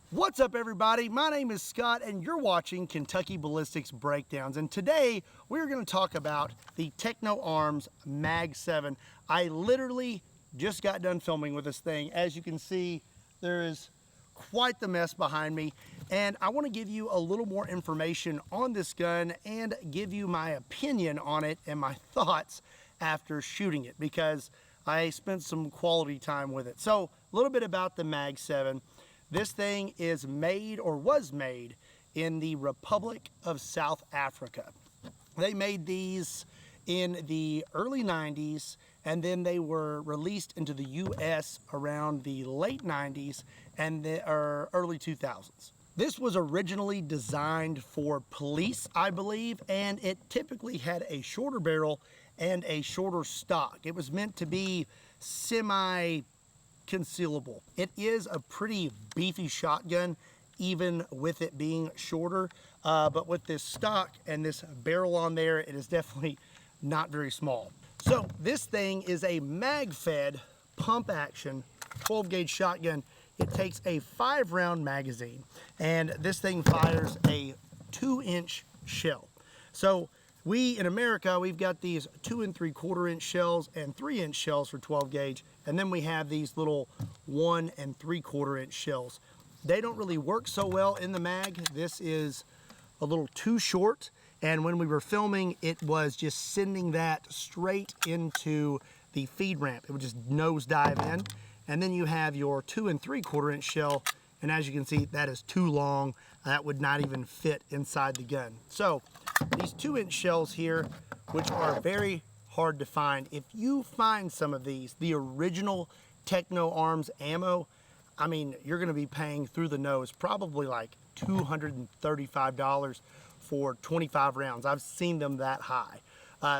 What's up, everybody? My name is Scott and you're watching Kentucky Ballistics Breakdowns, and today we're going to talk about the Techno Arms Mag-7. I literally just got done filming with this thing. As you can see, there is quite the mess behind me, and I want to give you a little more information on this gun and give you my opinion on it and my thoughts after shooting it, because I spent some quality time with it. So a little bit about the Mag-7. This thing is made, or was made, in the Republic of South Africa. They made these in the early 90s, and then they were released into the US around the late 90s and the early 2000s. This was originally designed for police, I believe, and it typically had a shorter barrel and a shorter stock. It was meant to be semi-concealable. It is a pretty beefy shotgun, even with it being shorter, but with this stock and this barrel on there, it is definitely not very small. So this thing is a mag-fed pump action 12 gauge shotgun. It takes a 5-round magazine, and this thing fires a 2-inch shell. So we in America, we've got these 2 3/4 inch shells and 3-inch shells for 12 gauge, and then we have these little 1 3/4 inch shells. They don't really work so well in the mag. This is a little too short, and when we were filming, it was just sending that straight into the feed ramp. It would just nose dive in, and then you have your 2 3/4 inch shell, and as you can see, that is too long. That would not even fit inside the gun. So these 2-inch shells here, which are very hard to find. If you find some of these, the original Techno Arms ammo, I mean, you're going to be paying through the nose, probably like $235 for 25 rounds. I've seen them that high.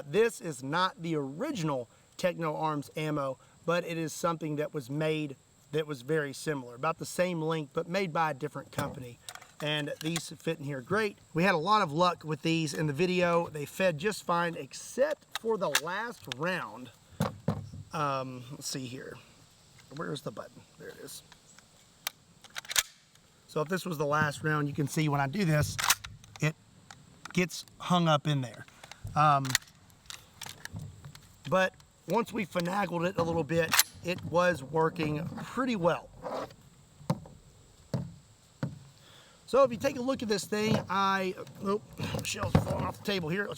This is not the original Techno Arms ammo, but it is something that was made that was very similar, about the same length, but made by a different company. And these fit in here great. We had a lot of luck with these in the video. They fed just fine, except for the last round. Let's see here. Where's the button? There it is. So if this was the last round, you can see when I do this, it gets hung up in there. But once we finagled it a little bit, it was working pretty well. So if you take a look at this thing, shells are falling off the table here.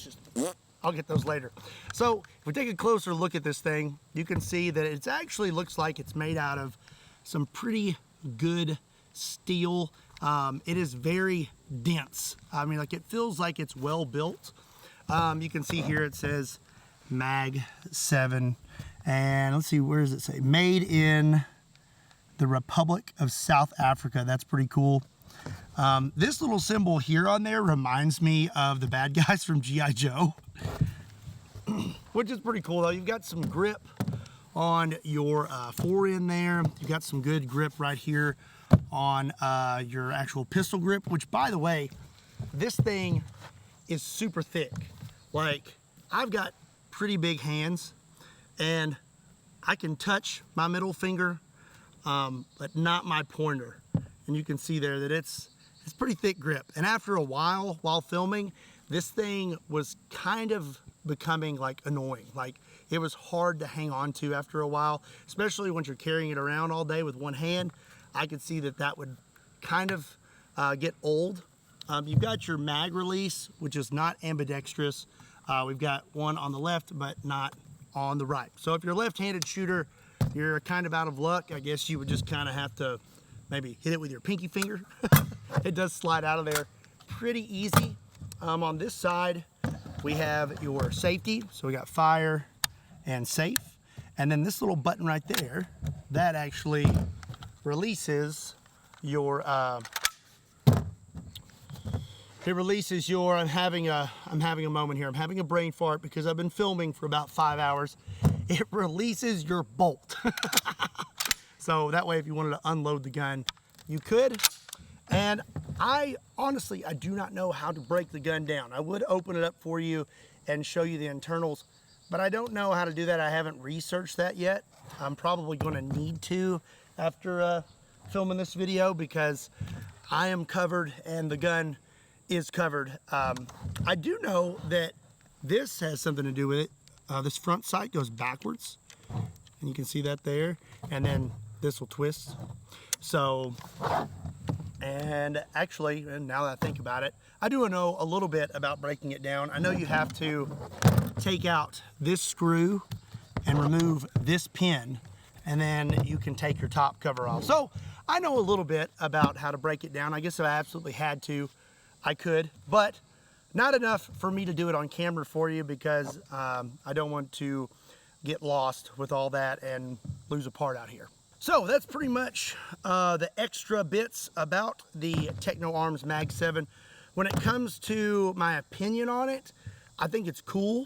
I'll get those later. So if we take a closer look at this thing, you can see that it actually looks like it's made out of some pretty good steel. It is very dense. I mean, like, it feels like it's well built. You can see here it says Mag-7, and let's see, where does it say? Made in the Republic of South Africa. That's pretty cool. This little symbol here on there reminds me of the bad guys from G.I. Joe, which is pretty cool though. You've got some grip on your forend there. You've got some good grip right here on your actual pistol grip, which, by the way, this thing is super thick. Like, I've got pretty big hands, and I can touch my middle finger, but not my pointer. And you can see there that it's pretty thick grip. And after a while, while filming, this thing was kind of becoming like annoying. Like, it was hard to hang on to after a while, especially when you're carrying it around all day with one hand. I could see that that would kind of get old. You've got your mag release, which is not ambidextrous. We've got one on the left, but not on the right. So if you're a left-handed shooter, you're kind of out of luck. I guess you would just kind of have to maybe hit it with your pinky finger. It does slide out of there pretty easy. On this side, we have your safety. So we got fire and safe. And then this little button right there, that actually releases your, I'm having a moment here. I'm having a brain fart because I've been filming for about 5 hours. It releases your bolt. So that way, if you wanted to unload the gun, you could. And I do not know how to break the gun down. I would open it up for you and show you the internals, but I don't know how to do that. I haven't researched that yet. I'm probably going to need to after filming this video, because I am covered and the gun is covered. I do know that this has something to do with it. This front sight goes backwards, and you can see that there, and then this will twist. So, and actually, and now that I think about it, I do know a little bit about breaking it down. I know you have to take out this screw and remove this pin, and then you can take your top cover off. So I know a little bit about how to break it down. I guess if I absolutely had to, I could, but not enough for me to do it on camera for you, because I don't want to get lost with all that and lose a part out here. So that's pretty much the extra bits about the Techno Arms Mag-7. When it comes to my opinion on it, I think it's cool.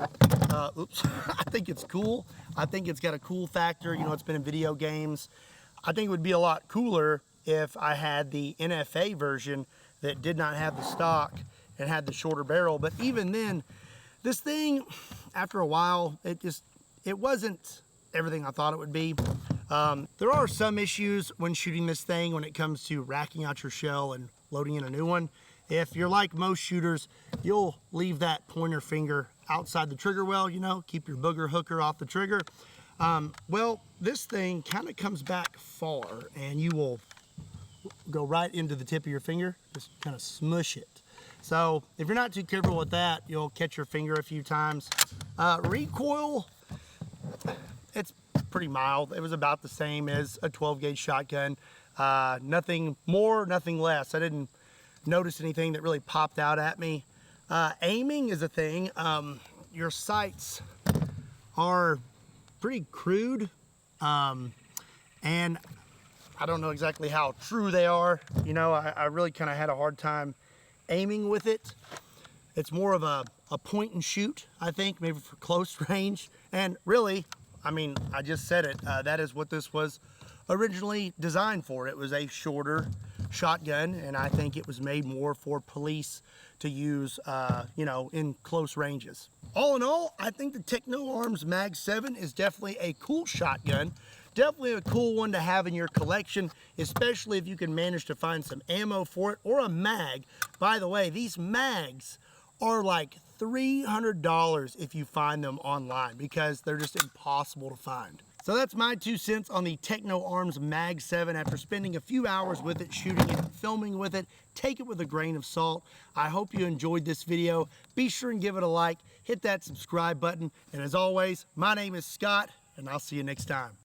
I think it's cool. I think it's got a cool factor. You know, it's been in video games. I think it would be a lot cooler if I had the NFA version that did not have the stock and had the shorter barrel. But even then, this thing, after a while, it wasn't everything I thought it would be. There are some issues when shooting this thing when it comes to racking out your shell and loading in a new one. If you're like most shooters, you'll leave that pointer finger outside the trigger well, you know, keep your booger hooker off the trigger. Well, this thing kind of comes back far, and you will go right into the tip of your finger, just kind of smush it. So if you're not too careful with that, you'll catch your finger a few times. Recoil, it's pretty mild. It was about the same as a 12 gauge shotgun. Nothing more, nothing less. I didn't notice anything that really popped out at me. Aiming is a thing. Your sights are pretty crude, and I don't know exactly how true they are. You know, I really kind of had a hard time aiming with it. It's more of a point and shoot, I think, maybe for close range. And really, I mean, I just said it, that is what this was originally designed for. It was a shorter shotgun, and I think it was made more for police to use, you know, in close ranges. All in all, I think the Techno Arms Mag-7 is definitely a cool shotgun. Definitely a cool one to have in your collection, especially if you can manage to find some ammo for it or a mag. By the way, these mags are like $300 if you find them online, because they're just impossible to find. So that's my 2 cents on the Techno Arms Mag-7 after spending a few hours with it, shooting it, filming with it. Take it with a grain of salt. I hope you enjoyed this video. Be sure and give it a like, hit that subscribe button, and as always, my name is Scott, and I'll see you next time.